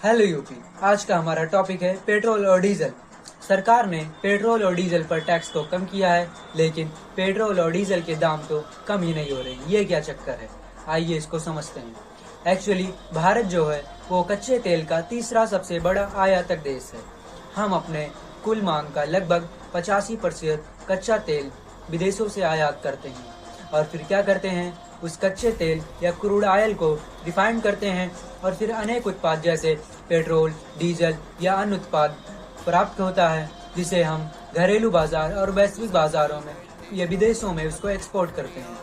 Hello UP. आज का हमारा टॉपिक है पेट्रोल और डीजल। सरकार ने पेट्रोल और डीजल पर टैक्स तो कम किया है, लेकिन पेट्रोल और डीजल के दाम तो कम ही नहीं हो रहे। ये क्या चक्कर है, आइए इसको समझते हैं। एक्चुअली भारत जो है वो कच्चे तेल का तीसरा सबसे बड़ा आयातक देश है। हम अपने कुल मांग का लगभग 85% कच्चा तेल विदेशों से आयात करते हैं और फिर क्या करते हैं, उस कच्चे तेल या क्रूड ऑयल को रिफाइंड करते हैं और फिर अनेक उत्पाद जैसे पेट्रोल, डीजल या अन्य उत्पाद प्राप्त होता है, जिसे हम घरेलू बाजार और वैश्विक बाजारों में या विदेशों में उसको एक्सपोर्ट करते हैं।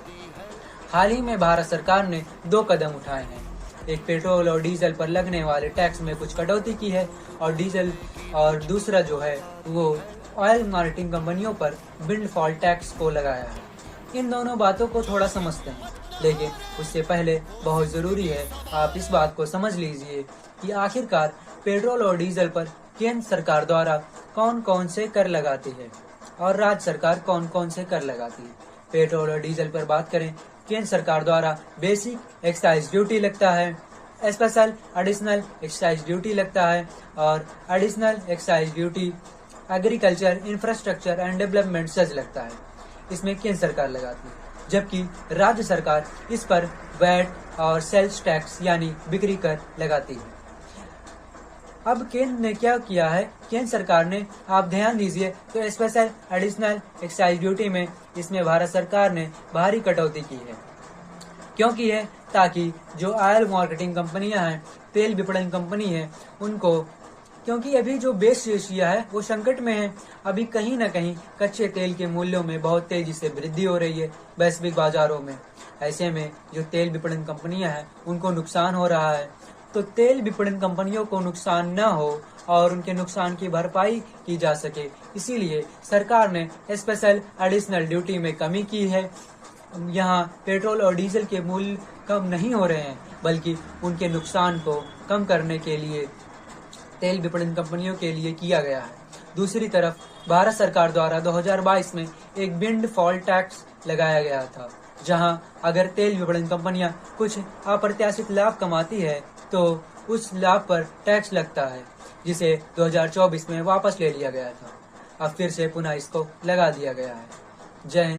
हाल ही में भारत सरकार ने 2 कदम उठाए हैं। एक पेट्रोल और डीजल पर लगने वाले टैक्स में कुछ कटौती की है और दूसरा जो है वो ऑयल मार्केटिंग कंपनियों पर विंडफॉल टैक्स को लगाया है। इन दोनों बातों को थोड़ा समझते हैं, लेकिन उससे पहले बहुत जरूरी है आप इस बात को समझ लीजिए कि आखिरकार पेट्रोल और डीजल पर केंद्र सरकार द्वारा कौन कौन से कर लगाती है और राज्य सरकार कौन कौन से कर लगाती है। पेट्रोल और डीजल पर बात करें, केंद्र सरकार द्वारा बेसिक एक्साइज ड्यूटी लगता है, स्पेशल एडिशनल एक्साइज ड्यूटी लगता है और additional excise duty agriculture infrastructure and development says लगता है। इसमें केंद्र सरकार लगाती है, जबकि राज्य सरकार इस पर वैट और सेल्स टैक्स यानी बिक्री कर लगाती है। अब केंद्र ने क्या किया है, केंद्र सरकार ने, आप ध्यान दीजिए तो स्पेशल एडिशनल एक्साइज ड्यूटी में इसमें भारत सरकार ने भारी कटौती की है। क्यों की है? ताकि जो ऑयल मार्केटिंग कंपनियां हैं, तेल विपणन कंपनी है, उनको, क्योंकि अभी जो बेस एशिया है वो संकट में है। अभी कहीं न कहीं कच्चे तेल के मूल्यों में बहुत तेजी से वृद्धि हो रही है वैश्विक बाजारों में। ऐसे में जो तेल विपणन कंपनियां हैं उनको नुकसान हो रहा है। तो तेल विपणन कंपनियों को नुकसान न हो और उनके नुकसान की भरपाई की जा सके, इसीलिए सरकार ने स्पेशल एडिशनल ड्यूटी में कमी की है। यहाँ पेट्रोल और डीजल के मूल्य कम नहीं हो रहे हैं, बल्कि उनके नुकसान को कम करने के लिए तेल विपणन कंपनियों के लिए किया गया है। दूसरी तरफ भारत सरकार द्वारा 2022 में एक विंडफॉल टैक्स लगाया गया था, जहां अगर तेल विपणन कंपनियां कुछ अप्रत्याशित लाभ कमाती है तो उस लाभ पर टैक्स लगता है, जिसे 2024 में वापस ले लिया गया था। अब फिर से पुनः इसको लगा दिया गया है। जय हिंद।